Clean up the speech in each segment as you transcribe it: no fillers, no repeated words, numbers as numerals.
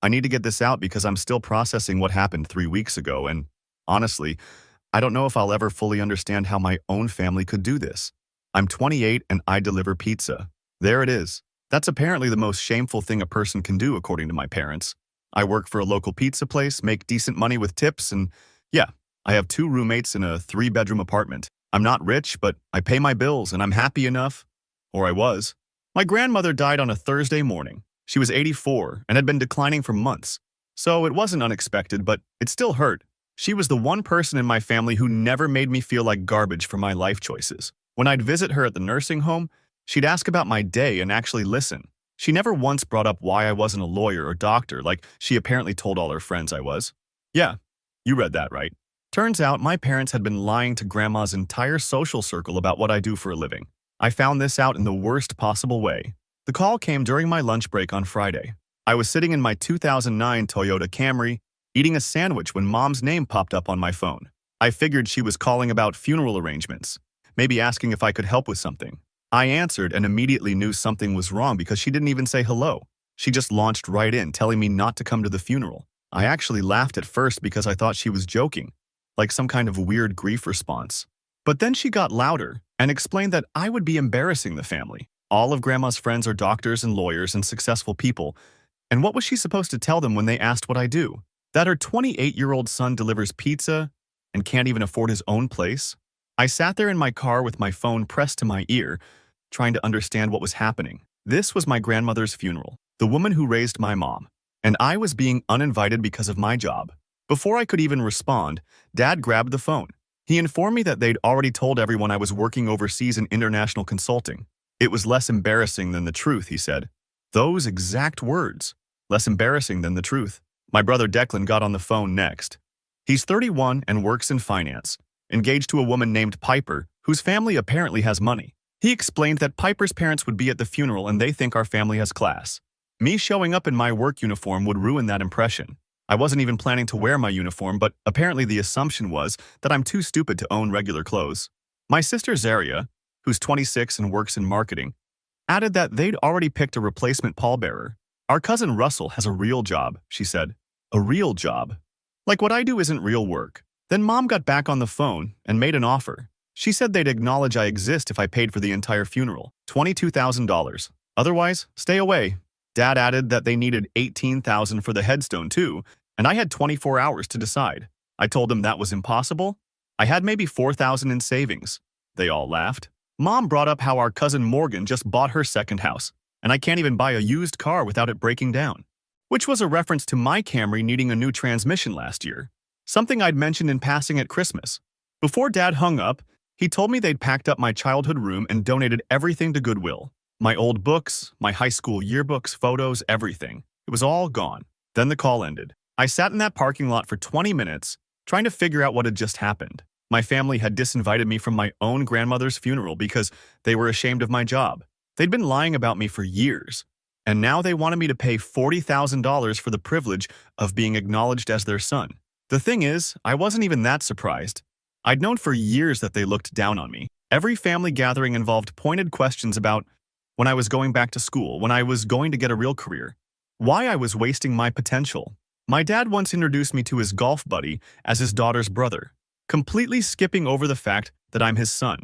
I need to get this out because I'm still processing what happened 3 weeks ago, and honestly, I don't know if I'll ever fully understand how my own family could do this. I'm 28 and I deliver pizza. There it is. That's apparently the most shameful thing a person can do, according to my parents. I work for a local pizza place, make decent money with tips, and yeah, I have 2 roommates in a 3-bedroom apartment. I'm not rich, but I pay my bills and I'm happy enough. Or I was. My grandmother died on a Thursday morning. She was 84 and had been declining for months. So it wasn't unexpected, but it still hurt. She was the one person in my family who never made me feel like garbage for my life choices. When I'd visit her at the nursing home, she'd ask about my day and actually listen. She never once brought up why I wasn't a lawyer or doctor, like she apparently told all her friends I was. Yeah, you read that right. Turns out my parents had been lying to Grandma's entire social circle about what I do for a living. I found this out in the worst possible way. The call came during my lunch break on Friday. I was sitting in my 2009 Toyota Camry, eating a sandwich when Mom's name popped up on my phone. I figured she was calling about funeral arrangements, maybe asking if I could help with something. I answered and immediately knew something was wrong because she didn't even say hello. She just launched right in, telling me not to come to the funeral. I actually laughed at first because I thought she was joking, like some kind of weird grief response. But then she got louder and explained that I would be embarrassing the family. All of Grandma's friends are doctors and lawyers and successful people, and what was she supposed to tell them when they asked what I do? That her 28-year-old son delivers pizza and can't even afford his own place? I sat there in my car with my phone pressed to my ear, trying to understand what was happening. This was my grandmother's funeral, the woman who raised my mom, and I was being uninvited because of my job. Before I could even respond, Dad grabbed the phone. He informed me that they'd already told everyone I was working overseas in international consulting. It was less embarrassing than the truth, he said. Those exact words. Less embarrassing than the truth. My brother Declan got on the phone next. He's 31 and works in finance, engaged to a woman named Piper, whose family apparently has money. He explained that Piper's parents would be at the funeral and they think our family has class. Me showing up in my work uniform would ruin that impression. I wasn't even planning to wear my uniform, but apparently the assumption was that I'm too stupid to own regular clothes. My sister Zaria, who's 26 and works in marketing, added that they'd already picked a replacement pallbearer. Our cousin Russell has a real job, she said. A real job. Like what I do isn't real work. Then Mom got back on the phone and made an offer. She said they'd acknowledge I exist if I paid for the entire funeral, $22,000. Otherwise, stay away. Dad added that they needed $18,000 for the headstone too, and I had 24 hours to decide. I told them that was impossible. I had maybe $4,000 in savings. They all laughed. Mom brought up how our cousin Morgan just bought her second house, and I can't even buy a used car without it breaking down, which was a reference to my Camry needing a new transmission last year, something I'd mentioned in passing at Christmas. Before Dad hung up, he told me they'd packed up my childhood room and donated everything to Goodwill. My old books, my high school yearbooks, photos, everything. It was all gone. Then the call ended. I sat in that parking lot for 20 minutes, trying to figure out what had just happened. My family had disinvited me from my own grandmother's funeral because they were ashamed of my job. They'd been lying about me for years, and now they wanted me to pay $40,000 for the privilege of being acknowledged as their son. The thing is, I wasn't even that surprised. I'd known for years that they looked down on me. Every family gathering involved pointed questions about when I was going back to school, when I was going to get a real career, why I was wasting my potential. My dad once introduced me to his golf buddy as his daughter's brother, completely skipping over the fact that I'm his son.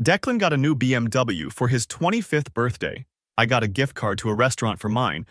Declan got a new BMW for his 25th birthday. I got a gift card to a restaurant for mine,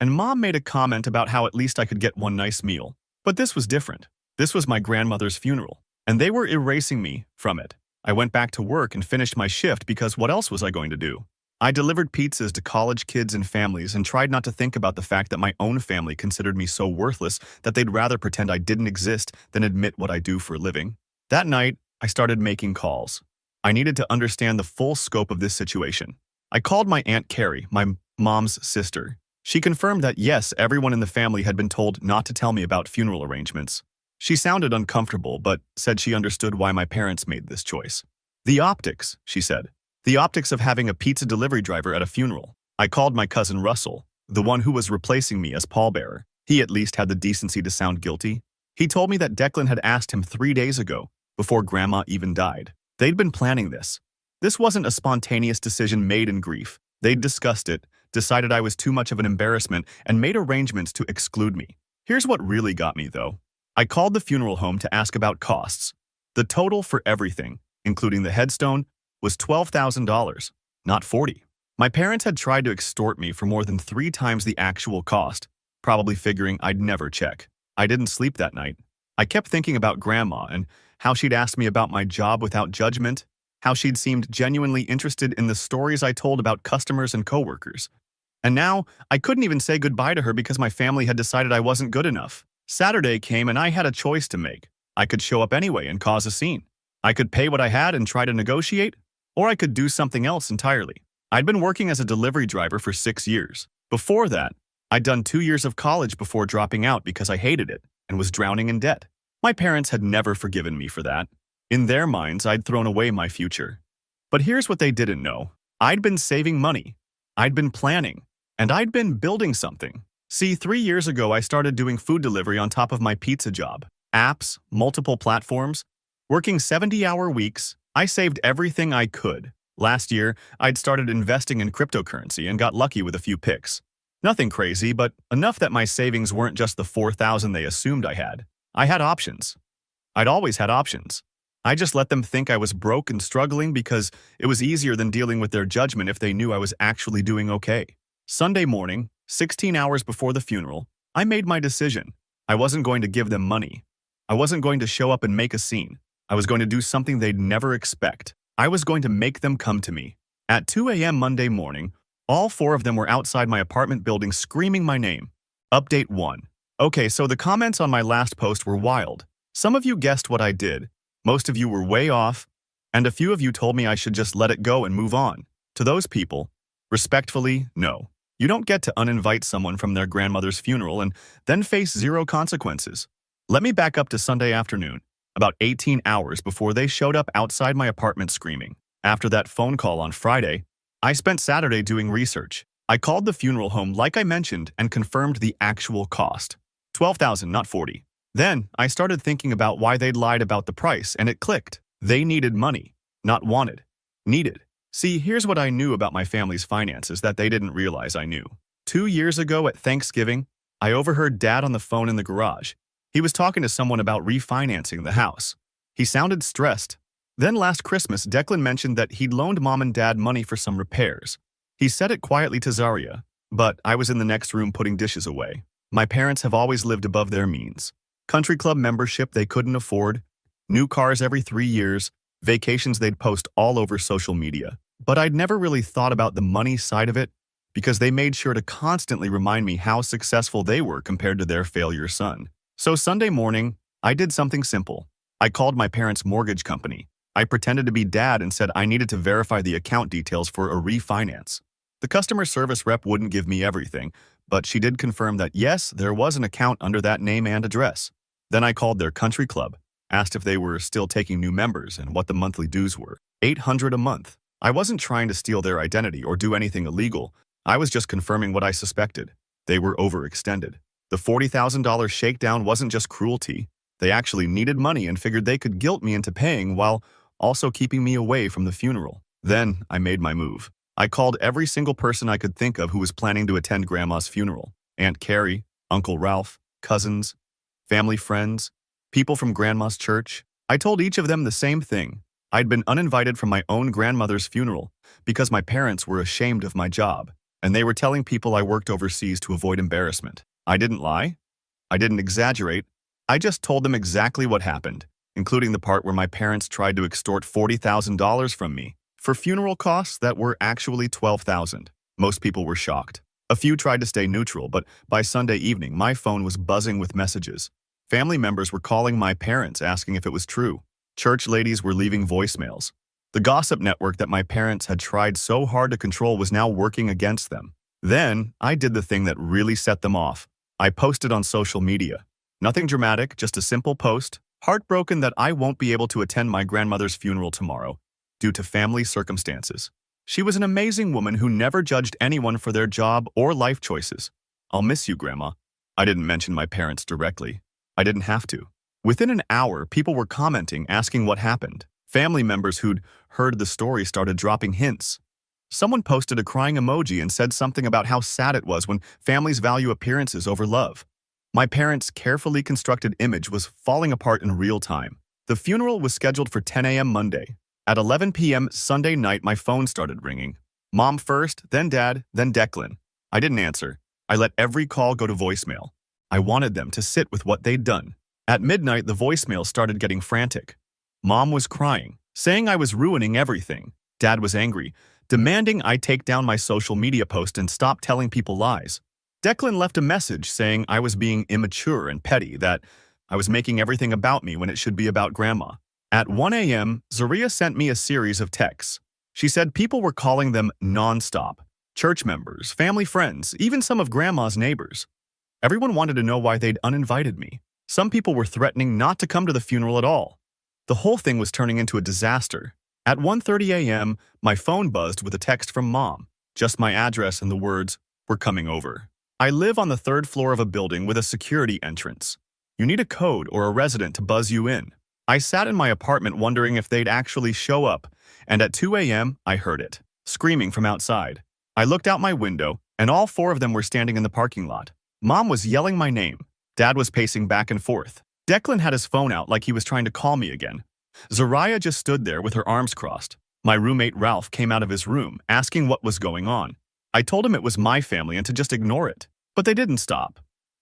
and Mom made a comment about how at least I could get one nice meal. But this was different. This was my grandmother's funeral, and they were erasing me from it. I went back to work and finished my shift because what else was I going to do? I delivered pizzas to college kids and families and tried not to think about the fact that my own family considered me so worthless that they'd rather pretend I didn't exist than admit what I do for a living. That night, I started making calls. I needed to understand the full scope of this situation. I called my Aunt Carrie, my mom's sister. She confirmed that yes, everyone in the family had been told not to tell me about funeral arrangements. She sounded uncomfortable, but said she understood why my parents made this choice. The optics, she said. The optics of having a pizza delivery driver at a funeral. I called my cousin Russell, the one who was replacing me as pallbearer. He at least had the decency to sound guilty. He told me that Declan had asked him 3 days ago, before Grandma even died. They'd been planning this. This wasn't a spontaneous decision made in grief. They'd discussed it, decided I was too much of an embarrassment, and made arrangements to exclude me. Here's what really got me, though. I called the funeral home to ask about costs. The total for everything, including the headstone, was $12,000, not 40. My parents had tried to extort me for more than 3 times the actual cost, probably figuring I'd never check. I didn't sleep that night. I kept thinking about Grandma and how she'd asked me about my job without judgment, how she'd seemed genuinely interested in the stories I told about customers and coworkers. And now, I couldn't even say goodbye to her because my family had decided I wasn't good enough. Saturday came and I had a choice to make. I could show up anyway and cause a scene. I could pay what I had and try to negotiate, or I could do something else entirely. I'd been working as a delivery driver for 6 years. Before that, I'd done 2 years of college before dropping out because I hated it and was drowning in debt. My parents had never forgiven me for that. In their minds, I'd thrown away my future. But here's what they didn't know. I'd been saving money. I'd been planning. And I'd been building something. See, 3 years ago, I started doing food delivery on top of my pizza job. Apps, multiple platforms, working 70-hour weeks. I saved everything I could. Last year, I'd started investing in cryptocurrency and got lucky with a few picks. Nothing crazy, but enough that my savings weren't just the $4,000 they assumed I had. I had options. I'd always had options. I just let them think I was broke and struggling because it was easier than dealing with their judgment if they knew I was actually doing okay. Sunday morning, 16 hours before the funeral, I made my decision. I wasn't going to give them money. I wasn't going to show up and make a scene. I was going to do something they'd never expect. I was going to make them come to me. At 2 a.m. Monday morning, all 4 of them were outside my apartment building screaming my name. Update 1. Okay, so the comments on my last post were wild. Some of you guessed what I did. Most of you were way off. And a few of you told me I should just let it go and move on. To those people, respectfully, no. You don't get to uninvite someone from their grandmother's funeral and then face 0 consequences. Let me back up to Sunday afternoon, about 18 hours before they showed up outside my apartment screaming. After that phone call on Friday, I spent Saturday doing research. I called the funeral home like I mentioned and confirmed the actual cost. $12,000, not 40. Then, I started thinking about why they'd lied about the price, and it clicked. They needed money. Not wanted. Needed. See, here's what I knew about my family's finances that they didn't realize I knew. 2 years ago at Thanksgiving, I overheard Dad on the phone in the garage. He was talking to someone about refinancing the house. He sounded stressed. Then last Christmas, Declan mentioned that he'd loaned Mom and Dad money for some repairs. He said it quietly to Zaria, but I was in the next room putting dishes away. My parents have always lived above their means. Country club membership they couldn't afford, new cars every 3 years, vacations they'd post all over social media. But I'd never really thought about the money side of it because they made sure to constantly remind me how successful they were compared to their failure son. So Sunday morning, I did something simple. I called my parents' mortgage company. I pretended to be Dad and said I needed to verify the account details for a refinance. The customer service rep wouldn't give me everything, but she did confirm that yes, there was an account under that name and address. Then I called their country club, asked if they were still taking new members and what the monthly dues were. $800 a month. I wasn't trying to steal their identity or do anything illegal. I was just confirming what I suspected. They were overextended. The $40,000 shakedown wasn't just cruelty. They actually needed money and figured they could guilt me into paying while also keeping me away from the funeral. Then I made my move. I called every single person I could think of who was planning to attend Grandma's funeral. Aunt Carrie, Uncle Ralph, cousins, family friends, people from Grandma's church. I told each of them the same thing. I'd been uninvited from my own grandmother's funeral because my parents were ashamed of my job, and they were telling people I worked overseas to avoid embarrassment. I didn't lie. I didn't exaggerate. I just told them exactly what happened, including the part where my parents tried to extort $40,000 from me for funeral costs that were actually $12,000. Most people were shocked. A few tried to stay neutral, but by Sunday evening, my phone was buzzing with messages. Family members were calling my parents asking if it was true. Church ladies were leaving voicemails. The gossip network that my parents had tried so hard to control was now working against them. Then, I did the thing that really set them off. I posted on social media. Nothing dramatic, just a simple post, heartbroken that I won't be able to attend my grandmother's funeral tomorrow due to family circumstances. She was an amazing woman who never judged anyone for their job or life choices. I'll miss you, Grandma. I didn't mention my parents directly. I didn't have to. Within an hour, people were commenting, asking what happened. Family members who'd heard the story started dropping hints. Someone posted a crying emoji and said something about how sad it was when families value appearances over love. My parents' carefully constructed image was falling apart in real time. The funeral was scheduled for 10 a.m. Monday. At 11 p.m. Sunday night, my phone started ringing. Mom first, then Dad, then Declan. I didn't answer. I let every call go to voicemail. I wanted them to sit with what they'd done. At midnight, the voicemail started getting frantic. Mom was crying, saying I was ruining everything. Dad was angry, demanding I take down my social media post and stop telling people lies. Declan left a message saying I was being immature and petty, that I was making everything about me when it should be about Grandma. At 1 a.m., Zaria sent me a series of texts. She said people were calling them nonstop. Church members, family friends, even some of Grandma's neighbors. Everyone wanted to know why they'd uninvited me. Some people were threatening not to come to the funeral at all. The whole thing was turning into a disaster. At 1:30 a.m., my phone buzzed with a text from Mom. Just my address and the words, "We're coming over." I live on the third floor of a building with a security entrance. You need a code or a resident to buzz you in. I sat in my apartment wondering if they'd actually show up, and at 2 a.m., I heard it, screaming from outside. I looked out my window, and all four of them were standing in the parking lot. Mom was yelling my name. Dad was pacing back and forth. Declan had his phone out like he was trying to call me again. Zaria just stood there with her arms crossed. My roommate Ralph came out of his room, asking what was going on. I told him it was my family and to just ignore it. But they didn't stop.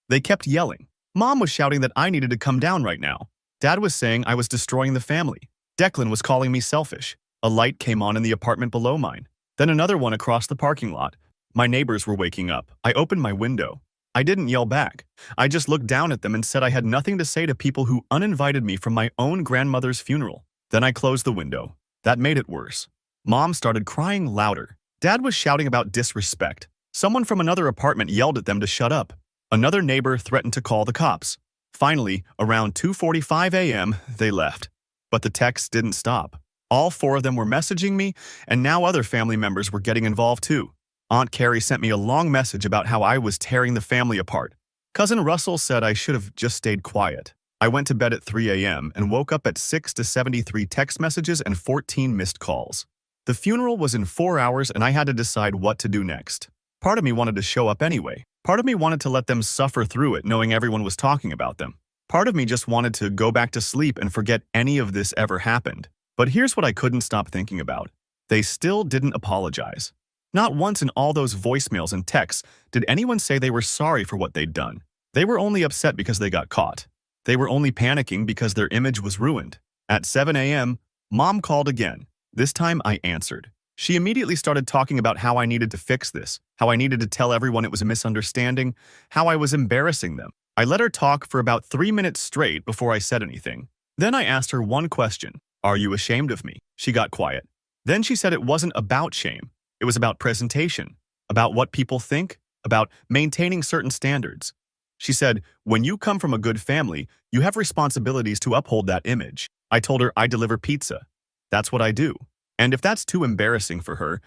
They kept yelling. Mom was shouting that I needed to come down right now. Dad was saying I was destroying the family. Declan was calling me selfish. A light came on in the apartment below mine. Then another one across the parking lot. My neighbors were waking up. I opened my window. I didn't yell back. I just looked down at them and said I had nothing to say to people who uninvited me from my own grandmother's funeral. Then I closed the window. That made it worse. Mom started crying louder. Dad was shouting about disrespect. Someone from another apartment yelled at them to shut up. Another neighbor threatened to call the cops. Finally, around 2:45 a.m., they left. But the texts didn't stop. All four of them were messaging me, and now other family members were getting involved too. Aunt Carrie sent me a long message about how I was tearing the family apart. Cousin Russell said I should have just stayed quiet. I went to bed at 3 a.m. and woke up at 6 to 73 text messages and 14 missed calls. The funeral was in 4 hours and I had to decide what to do next. Part of me wanted to show up anyway. Part of me wanted to let them suffer through it knowing everyone was talking about them. Part of me just wanted to go back to sleep and forget any of this ever happened. But here's what I couldn't stop thinking about. They still didn't apologize. Not once in all those voicemails and texts did anyone say they were sorry for what they'd done. They were only upset because they got caught. They were only panicking because their image was ruined. At 7 a.m., Mom called again. This time I answered. She immediately started talking about how I needed to fix this, how I needed to tell everyone it was a misunderstanding, how I was embarrassing them. I let her talk for about 3 minutes straight before I said anything. Then I asked her one question. Are you ashamed of me? She got quiet. Then she said it wasn't about shame. It was about presentation, about what people think, about maintaining certain standards. She said, when you come from a good family, you have responsibilities to uphold that image. I told her I deliver pizza. That's what I do. And if that's too embarrassing for her,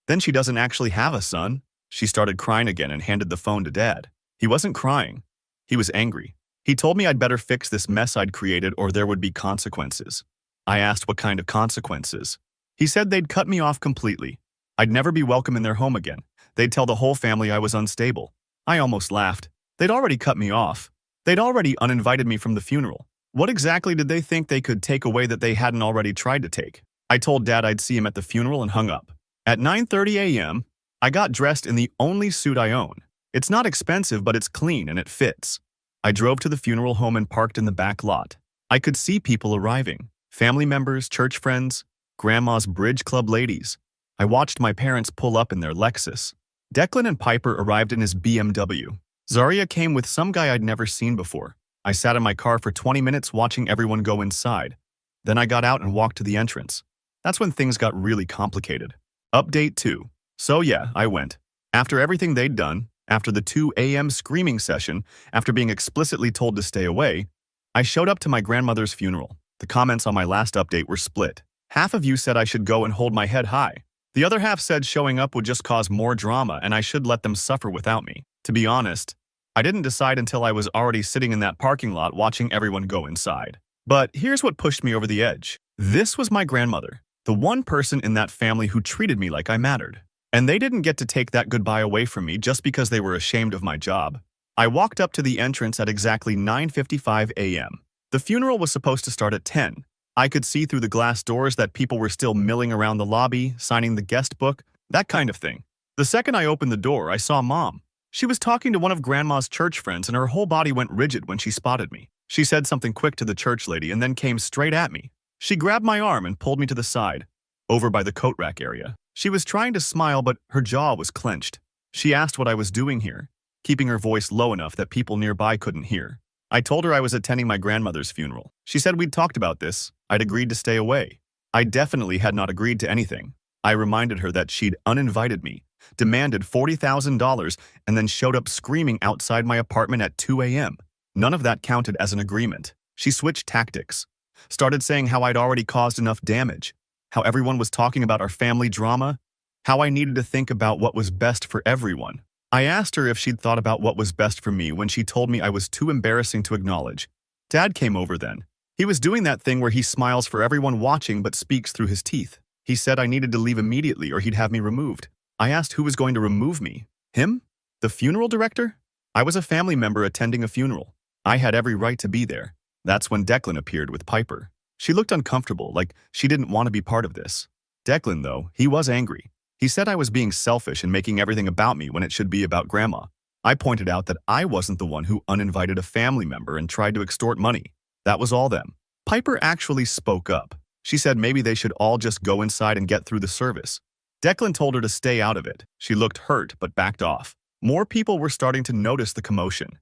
then she doesn't actually have a son. She started crying again and handed the phone to Dad. He wasn't crying. He was angry. He told me I'd better fix this mess I'd created or there would be consequences. I asked what kind of consequences. He said they'd cut me off completely. I'd never be welcome in their home again. They'd tell the whole family I was unstable. I almost laughed. They'd already cut me off. They'd already uninvited me from the funeral. What exactly did they think they could take away that they hadn't already tried to take? I told Dad I'd see him at the funeral and hung up. At 9:30 a.m., I got dressed in the only suit I own. It's not expensive, but it's clean and it fits. I drove to the funeral home and parked in the back lot. I could see people arriving. Family members, church friends, Grandma's bridge club ladies. I watched my parents pull up in their Lexus. Declan and Piper arrived in his BMW. Zaria came with some guy I'd never seen before. I sat in my car for 20 minutes watching everyone go inside. Then I got out and walked to the entrance. That's when things got really complicated. Update 2. So yeah, I went. After everything they'd done, after the 2 a.m. screaming session, after being explicitly told to stay away, I showed up to my grandmother's funeral. The comments on my last update were split. Half of you said I should go and hold my head high. The other half said showing up would just cause more drama and I should let them suffer without me. To be honest, I didn't decide until I was already sitting in that parking lot watching everyone go inside. But here's what pushed me over the edge. This was my grandmother, the one person in that family who treated me like I mattered. And they didn't get to take that goodbye away from me just because they were ashamed of my job. I walked up to the entrance at exactly 9:55 a.m. The funeral was supposed to start at 10. I could see through the glass doors that people were still milling around the lobby, signing the guest book, that kind of thing. The second I opened the door, I saw Mom. She was talking to one of Grandma's church friends and her whole body went rigid when she spotted me. She said something quick to the church lady and then came straight at me. She grabbed my arm and pulled me to the side, over by the coat rack area. She was trying to smile, but her jaw was clenched. She asked what I was doing here, keeping her voice low enough that people nearby couldn't hear. I told her I was attending my grandmother's funeral. She said we'd talked about this. I'd agreed to stay away. I definitely had not agreed to anything. I reminded her that she'd uninvited me, demanded $40,000, and then showed up screaming outside my apartment at 2 a.m. None of that counted as an agreement. She switched tactics, started saying how I'd already caused enough damage, how everyone was talking about our family drama, how I needed to think about what was best for everyone. I asked her if she'd thought about what was best for me when she told me I was too embarrassing to acknowledge. Dad came over then. He was doing that thing where he smiles for everyone watching but speaks through his teeth. He said I needed to leave immediately or he'd have me removed. I asked who was going to remove me. Him? The funeral director? I was a family member attending a funeral. I had every right to be there. That's when Declan appeared with Piper. She looked uncomfortable, like she didn't want to be part of this. Declan, though, he was angry. He said I was being selfish and making everything about me when it should be about Grandma. I pointed out that I wasn't the one who uninvited a family member and tried to extort money. That was all them. Piper actually spoke up. She said maybe they should all just go inside and get through the service. Declan told her to stay out of it. She looked hurt but backed off. More people were starting to notice the commotion.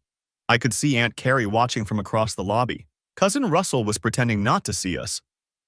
I could see Aunt Carrie watching from across the lobby. Cousin Russell was pretending not to see us.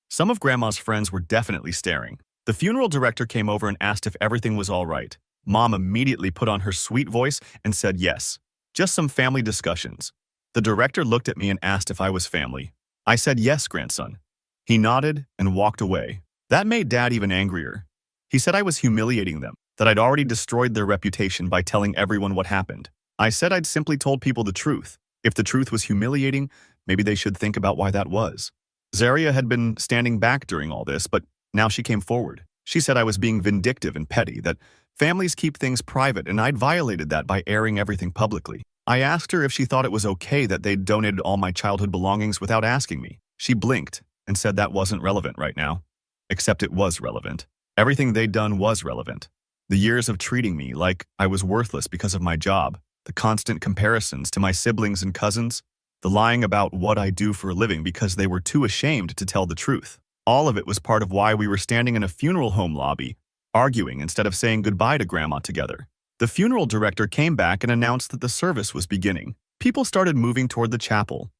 Some of Grandma's friends were definitely staring. The funeral director came over and asked if everything was all right. Mom immediately put on her sweet voice and said yes. Just some family discussions. The director looked at me and asked if I was family. I said yes, grandson. He nodded and walked away. That made Dad even angrier. He said I was humiliating them, that I'd already destroyed their reputation by telling everyone what happened. I said I'd simply told people the truth. If the truth was humiliating, maybe they should think about why that was. Zaria had been standing back during all this, but now she came forward. She said I was being vindictive and petty, that families keep things private, and I'd violated that by airing everything publicly. I asked her if she thought it was okay that they'd donated all my childhood belongings without asking me. She blinked and said that wasn't relevant right now. Except it was relevant. Everything they'd done was relevant. The years of treating me like I was worthless because of my job, the constant comparisons to my siblings and cousins, the lying about what I do for a living because they were too ashamed to tell the truth. All of it was part of why we were standing in a funeral home lobby, arguing instead of saying goodbye to Grandma together. The funeral director came back and announced that the service was beginning. People started moving toward the chapel.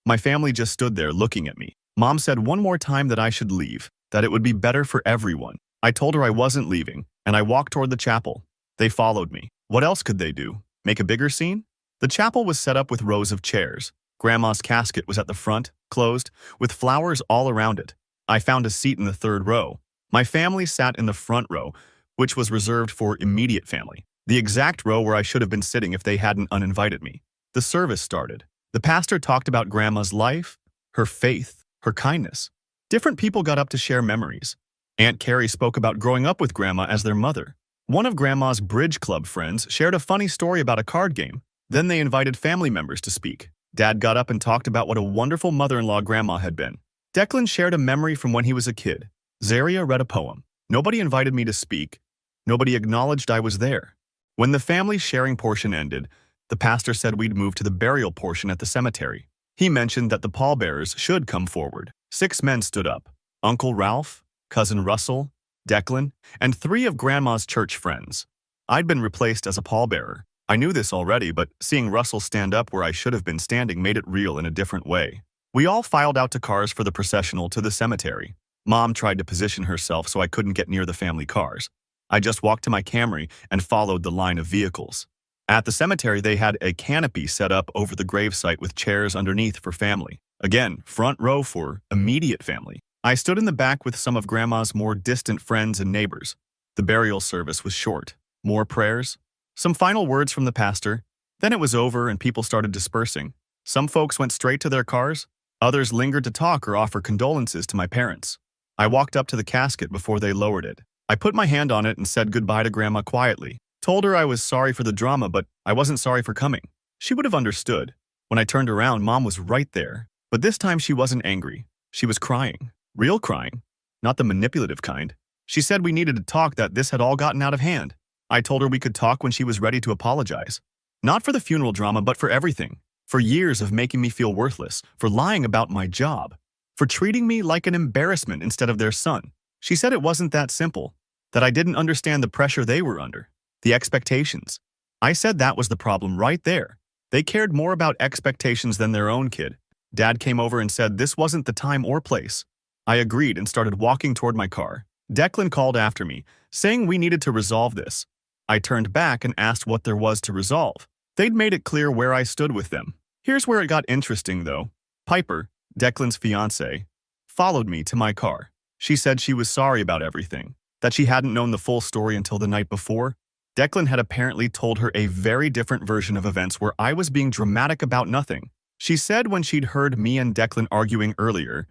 My family just stood there looking at me. Mom said one more time that I should leave, that it would be better for everyone. I told her I wasn't leaving, and I walked toward the chapel. They followed me. What else could they do? Make a bigger scene? The chapel was set up with rows of chairs. Grandma's casket was at the front, closed, with flowers all around it. I found a seat in the third row. My family sat in the front row, which was reserved for immediate family. The exact row where I should have been sitting if they hadn't uninvited me. The service started. The pastor talked about Grandma's life, her faith, her kindness. Different people got up to share memories. Aunt Carrie spoke about growing up with Grandma as their mother. One of Grandma's bridge club friends shared a funny story about a card game. Then they invited family members to speak. Dad got up and talked about what a wonderful mother-in-law Grandma had been. Declan shared a memory from when he was a kid. Zaria read a poem. Nobody invited me to speak. Nobody acknowledged I was there. When the family sharing portion ended, the pastor said we'd move to the burial portion at the cemetery. He mentioned that the pallbearers should come forward. 6 men stood up. Uncle Ralph, Cousin Russell, Declan, and 3 of Grandma's church friends. I'd been replaced as a pallbearer. I knew this already, but seeing Russell stand up where I should have been standing made it real in a different way. We all filed out to cars for the processional to the cemetery. Mom tried to position herself so I couldn't get near the family cars. I just walked to my Camry and followed the line of vehicles. At the cemetery, they had a canopy set up over the gravesite with chairs underneath for family. Again, front row for immediate family. I stood in the back with some of Grandma's more distant friends and neighbors. The burial service was short. More prayers, some final words from the pastor. Then it was over and people started dispersing. Some folks went straight to their cars. Others lingered to talk or offer condolences to my parents. I walked up to the casket before they lowered it. I put my hand on it and said goodbye to Grandma quietly. Told her I was sorry for the drama, but I wasn't sorry for coming. She would have understood. When I turned around, Mom was right there. But this time she wasn't angry. She was crying. Real crying. Not the manipulative kind. She said we needed to talk, that this had all gotten out of hand. I told her we could talk when she was ready to apologize. Not for the funeral drama, but for everything. For years of making me feel worthless, for lying about my job, for treating me like an embarrassment instead of their son. She said it wasn't that simple, that I didn't understand the pressure they were under, the expectations. I said that was the problem right there. They cared more about expectations than their own kid. Dad came over and said this wasn't the time or place. I agreed and started walking toward my car. Declan called after me, saying we needed to resolve this. I turned back and asked what there was to resolve. They'd made it clear where I stood with them. Here's where it got interesting, though. Piper, Declan's fiancée, followed me to my car. She said she was sorry about everything, that she hadn't known the full story until the night before. Declan had apparently told her a very different version of events where I was being dramatic about nothing. She said when she'd heard me and Declan arguing earlier,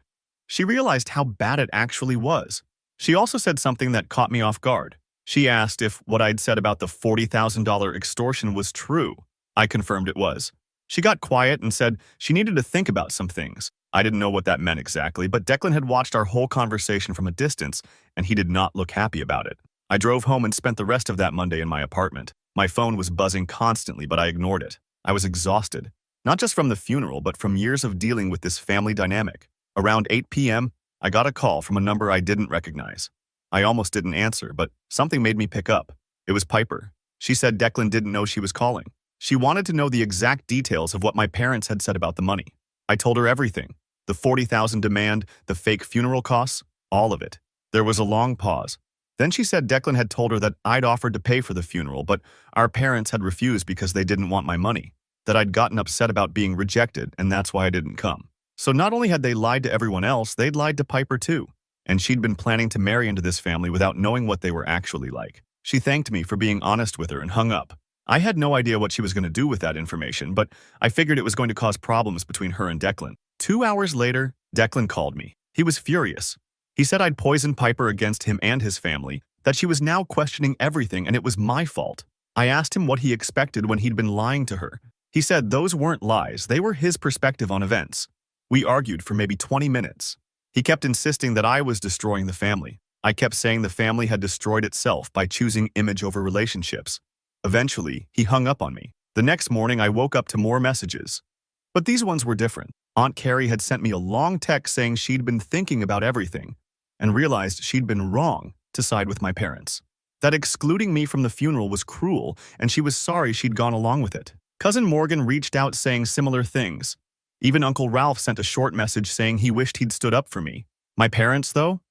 she realized how bad it actually was. She also said something that caught me off guard. She asked if what I'd said about the $40,000 extortion was true. I confirmed it was. She got quiet and said she needed to think about some things. I didn't know what that meant exactly, but Declan had watched our whole conversation from a distance, and he did not look happy about it. I drove home and spent the rest of that Monday in my apartment. My phone was buzzing constantly, but I ignored it. I was exhausted, not just from the funeral, but from years of dealing with this family dynamic. Around 8 p.m., I got a call from a number I didn't recognize. I almost didn't answer, but something made me pick up. It was Piper. She said Declan didn't know she was calling. She wanted to know the exact details of what my parents had said about the money. I told her everything. The $40,000 demand, the fake funeral costs, all of it. There was a long pause. Then she said Declan had told her that I'd offered to pay for the funeral, but our parents had refused because they didn't want my money. That I'd gotten upset about being rejected, and that's why I didn't come. So not only had they lied to everyone else, they'd lied to Piper too. And she'd been planning to marry into this family without knowing what they were actually like. She thanked me for being honest with her and hung up. I had no idea what she was going to do with that information, but I figured it was going to cause problems between her and Declan. 2 hours later, Declan called me. He was furious. He said I'd poisoned Piper against him and his family, that she was now questioning everything and it was my fault. I asked him what he expected when he'd been lying to her. He said those weren't lies, they were his perspective on events. We argued for maybe 20 minutes. He kept insisting that I was destroying the family. I kept saying the family had destroyed itself by choosing image over relationships. Eventually, he hung up on me. The next morning, I woke up to more messages. But these ones were different. Aunt Carrie had sent me a long text saying she'd been thinking about everything and realized she'd been wrong to side with my parents. That excluding me from the funeral was cruel, and she was sorry she'd gone along with it. Cousin Morgan reached out saying similar things. Even Uncle Ralph sent a short message saying he wished he'd stood up for me. My parents, though?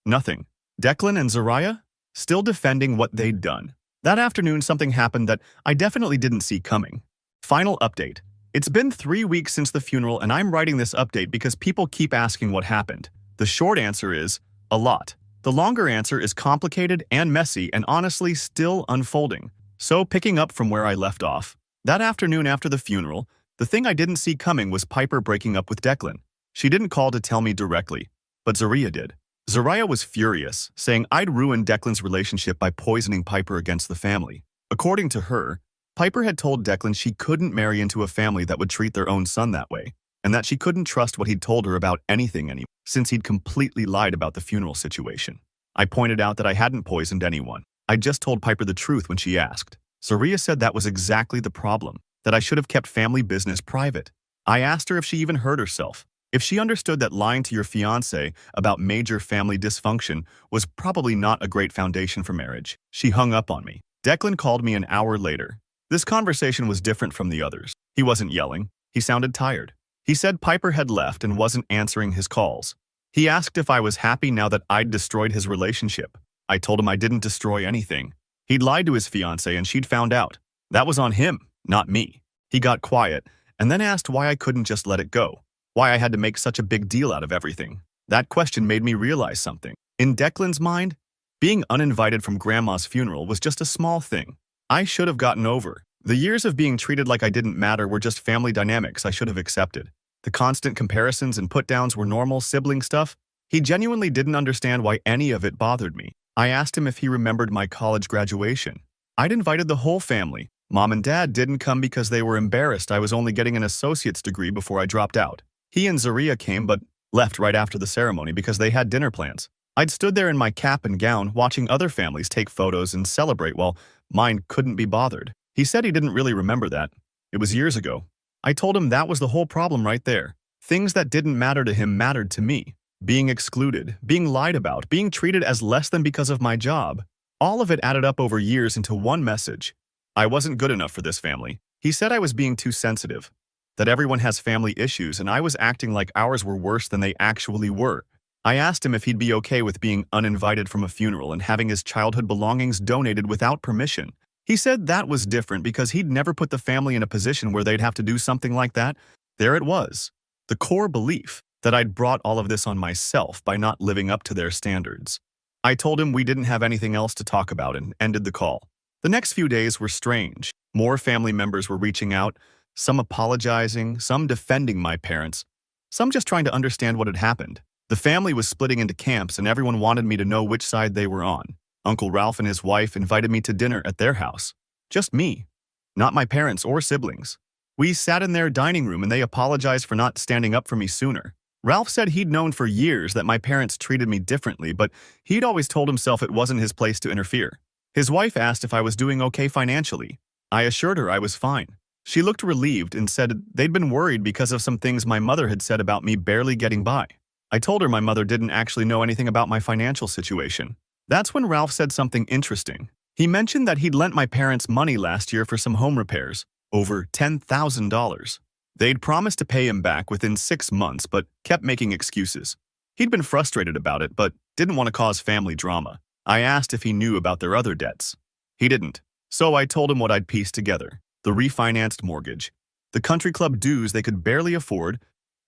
Nothing. Declan and Zariah? Still defending what they'd done. That afternoon, something happened that I definitely didn't see coming. Final update. It's been 3 weeks since the funeral, and I'm writing this update because people keep asking what happened. The short answer is, a lot. The longer answer is complicated and messy and honestly still unfolding. So picking up from where I left off, that afternoon after the funeral, the thing I didn't see coming was Piper breaking up with Declan. She didn't call to tell me directly, but Zariah did. Zariah was furious, saying I'd ruined Declan's relationship by poisoning Piper against the family. According to her, Piper had told Declan she couldn't marry into a family that would treat their own son that way, and that she couldn't trust what he'd told her about anything anymore, since he'd completely lied about the funeral situation. I pointed out that I hadn't poisoned anyone. I just told Piper the truth when she asked. Zariah said that was exactly the problem, that I should have kept family business private. I asked her if she even heard herself. If she understood that lying to your fiancé about major family dysfunction was probably not a great foundation for marriage. She hung up on me. Declan called me an hour later. This conversation was different from the others. He wasn't yelling. He sounded tired. He said Piper had left and wasn't answering his calls. He asked if I was happy now that I'd destroyed his relationship. I told him I didn't destroy anything. He'd lied to his fiancée and she'd found out. That was on him, not me. He got quiet and then asked why I couldn't just let it go. Why I had to make such a big deal out of everything. That question made me realize something. In Declan's mind, being uninvited from Grandma's funeral was just a small thing I should have gotten over. The years of being treated like I didn't matter were just family dynamics I should have accepted. The constant comparisons and put-downs were normal sibling stuff. He genuinely didn't understand why any of it bothered me. I asked him if he remembered my college graduation. I'd invited the whole family. Mom and Dad didn't come because they were embarrassed I was only getting an associate's degree before I dropped out. He and Zaria came but left right after the ceremony because they had dinner plans. I'd stood there in my cap and gown watching other families take photos and celebrate while mine couldn't be bothered. He said he didn't really remember that. It was years ago. I told him that was the whole problem right there. Things that didn't matter to him mattered to me. Being excluded, being lied about, being treated as less than because of my job. All of it added up over years into one message. I wasn't good enough for this family. He said I was being too sensitive, that everyone has family issues and I was acting like ours were worse than they actually were. I asked him if he'd be okay with being uninvited from a funeral and having his childhood belongings donated without permission. He said that was different because he'd never put the family in a position where they'd have to do something like that. There it was, the core belief that I'd brought all of this on myself by not living up to their standards. I told him we didn't have anything else to talk about and ended the call. The next few days were strange. More family members were reaching out, some apologizing, some defending my parents, some just trying to understand what had happened. The family was splitting into camps and everyone wanted me to know which side they were on. Uncle Ralph and his wife invited me to dinner at their house. Just me, not my parents or siblings. We sat in their dining room and they apologized for not standing up for me sooner. Ralph said he'd known for years that my parents treated me differently, but he'd always told himself it wasn't his place to interfere. His wife asked if I was doing okay financially. I assured her I was fine. She looked relieved and said they'd been worried because of some things my mother had said about me barely getting by. I told her my mother didn't actually know anything about my financial situation. That's when Ralph said something interesting. He mentioned that he'd lent my parents money last year for some home repairs, over $10,000. They'd promised to pay him back within 6 months, but kept making excuses. He'd been frustrated about it, but didn't want to cause family drama. I asked if he knew about their other debts. He didn't. So I told him what I'd pieced together. The refinanced mortgage, the country club dues they could barely afford,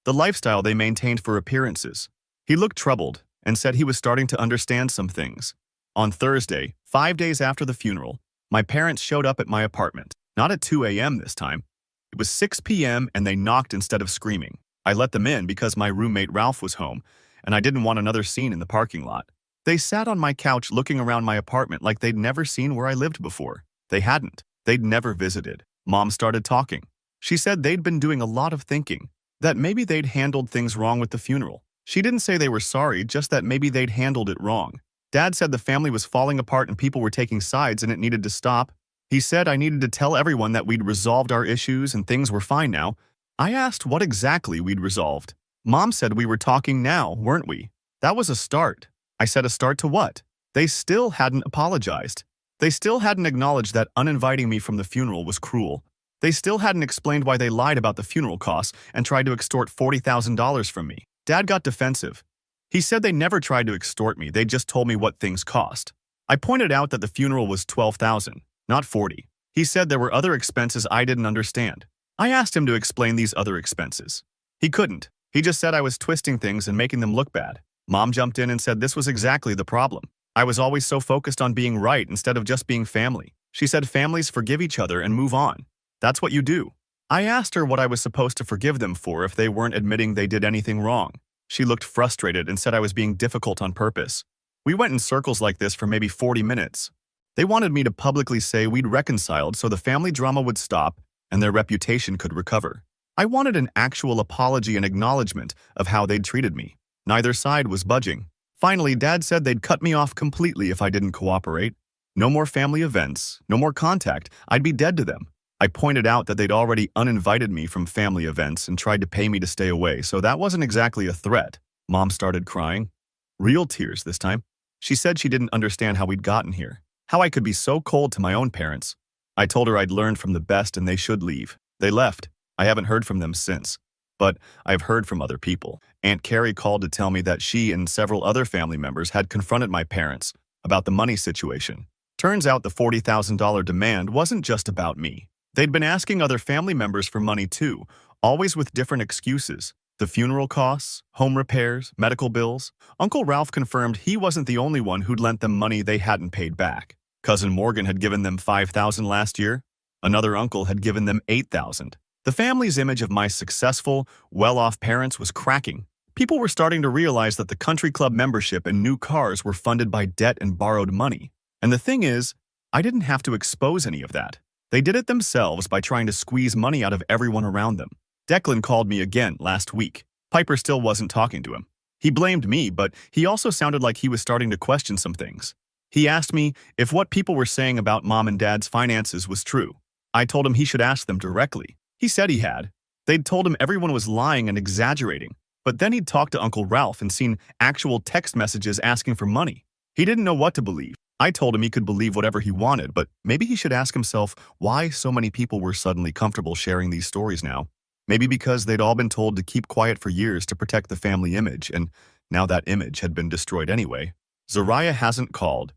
the lifestyle they maintained for appearances. He looked troubled and said he was starting to understand some things. On Thursday, 5 days after the funeral, my parents showed up at my apartment. Not at 2 a.m. this time. It was 6 p.m. and they knocked instead of screaming. I let them in because my roommate Ralph was home, and I didn't want another scene in the parking lot. They sat on my couch looking around my apartment like they'd never seen where I lived before. They hadn't. They'd never visited. Mom started talking. She said they'd been doing a lot of thinking, that maybe they'd handled things wrong with the funeral. She didn't say they were sorry, just that maybe they'd handled it wrong. Dad said the family was falling apart and people were taking sides and it needed to stop. He said I needed to tell everyone that we'd resolved our issues and things were fine now. I asked what exactly we'd resolved. Mom said we were talking now, weren't we? That was a start. I said a start to what? They still hadn't apologized. They still hadn't acknowledged that uninviting me from the funeral was cruel. They still hadn't explained why they lied about the funeral costs and tried to extort $40,000 from me. Dad got defensive. He said they never tried to extort me, they just told me what things cost. I pointed out that the funeral was $12,000, not $40,000. He said there were other expenses I didn't understand. I asked him to explain these other expenses. He couldn't. He just said I was twisting things and making them look bad. Mom jumped in and said this was exactly the problem. I was always so focused on being right instead of just being family. She said families forgive each other and move on. That's what you do. I asked her what I was supposed to forgive them for if they weren't admitting they did anything wrong. She looked frustrated and said I was being difficult on purpose. We went in circles like this for maybe 40 minutes. They wanted me to publicly say we'd reconciled so the family drama would stop and their reputation could recover. I wanted an actual apology and acknowledgement of how they'd treated me. Neither side was budging. Finally, Dad said they'd cut me off completely if I didn't cooperate. No more family events, no more contact. I'd be dead to them. I pointed out that they'd already uninvited me from family events and tried to pay me to stay away, so that wasn't exactly a threat. Mom started crying. Real tears this time. She said she didn't understand how we'd gotten here, how I could be so cold to my own parents. I told her I'd learned from the best and they should leave. They left. I haven't heard from them since. But I've heard from other people. Aunt Carrie called to tell me that she and several other family members had confronted my parents about the money situation. Turns out the $40,000 demand wasn't just about me. They'd been asking other family members for money too, always with different excuses. The funeral costs, home repairs, medical bills. Uncle Ralph confirmed he wasn't the only one who'd lent them money they hadn't paid back. Cousin Morgan had given them $5,000 last year. Another uncle had given them $8,000. The family's image of my successful, well-off parents was cracking. People were starting to realize that the country club membership and new cars were funded by debt and borrowed money. And the thing is, I didn't have to expose any of that. They did it themselves by trying to squeeze money out of everyone around them. Declan called me again last week. Piper still wasn't talking to him. He blamed me, but he also sounded like he was starting to question some things. He asked me if what people were saying about mom and dad's finances was true. I told him he should ask them directly. He said he had. They'd told him everyone was lying and exaggerating, but then he'd talked to Uncle Ralph and seen actual text messages asking for money. He didn't know what to believe. I told him he could believe whatever he wanted, but maybe he should ask himself why so many people were suddenly comfortable sharing these stories now. Maybe because they'd all been told to keep quiet for years to protect the family image, and now that image had been destroyed anyway. Zariah hasn't called.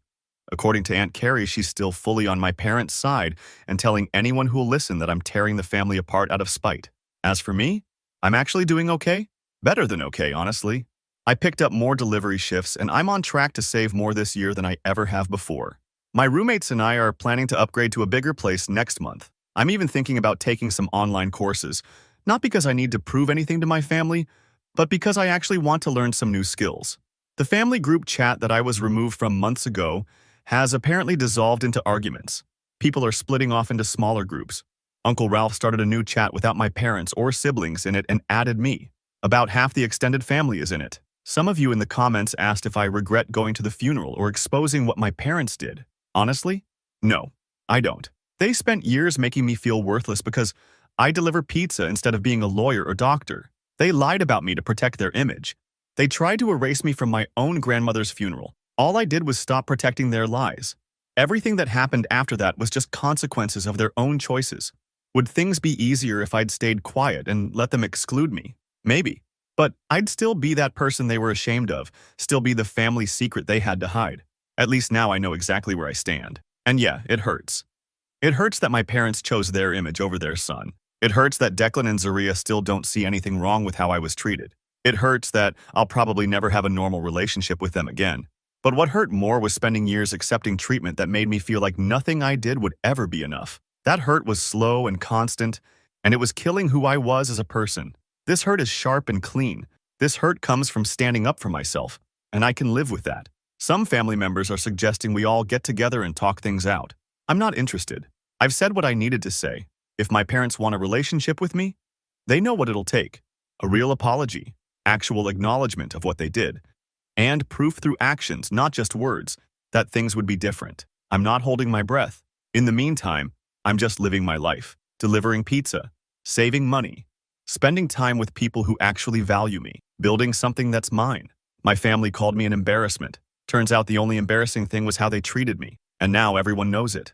According to Aunt Carrie, she's still fully on my parents' side and telling anyone who'll listen that I'm tearing the family apart out of spite. As for me, I'm actually doing okay. Better than okay, honestly. I picked up more delivery shifts and I'm on track to save more this year than I ever have before. My roommates and I are planning to upgrade to a bigger place next month. I'm even thinking about taking some online courses, not because I need to prove anything to my family, but because I actually want to learn some new skills. The family group chat that I was removed from months ago has apparently dissolved into arguments. People are splitting off into smaller groups. Uncle Ralph started a new chat without my parents or siblings in it and added me. About half the extended family is in it. Some of you in the comments asked if I regret going to the funeral or exposing what my parents did. Honestly, no, I don't. They spent years making me feel worthless because I deliver pizza instead of being a lawyer or doctor. They lied about me to protect their image. They tried to erase me from my own grandmother's funeral. All I did was stop protecting their lies. Everything that happened after that was just consequences of their own choices. Would things be easier if I'd stayed quiet and let them exclude me? Maybe. But I'd still be that person they were ashamed of, still be the family secret they had to hide. At least now I know exactly where I stand. And yeah, it hurts. It hurts that my parents chose their image over their son. It hurts that Declan and Zariah still don't see anything wrong with how I was treated. It hurts that I'll probably never have a normal relationship with them again. But what hurt more was spending years accepting treatment that made me feel like nothing I did would ever be enough. That hurt was slow and constant, and it was killing who I was as a person. This hurt is sharp and clean. This hurt comes from standing up for myself, and I can live with that. Some family members are suggesting we all get together and talk things out. I'm not interested. I've said what I needed to say. If my parents want a relationship with me, they know what it'll take. A real apology, actual acknowledgement of what they did, and proof through actions, not just words, that things would be different. I'm not holding my breath. In the meantime, I'm just living my life, delivering pizza, saving money, spending time with people who actually value me, building something that's mine. My family called me an embarrassment. Turns out the only embarrassing thing was how they treated me, and now everyone knows it.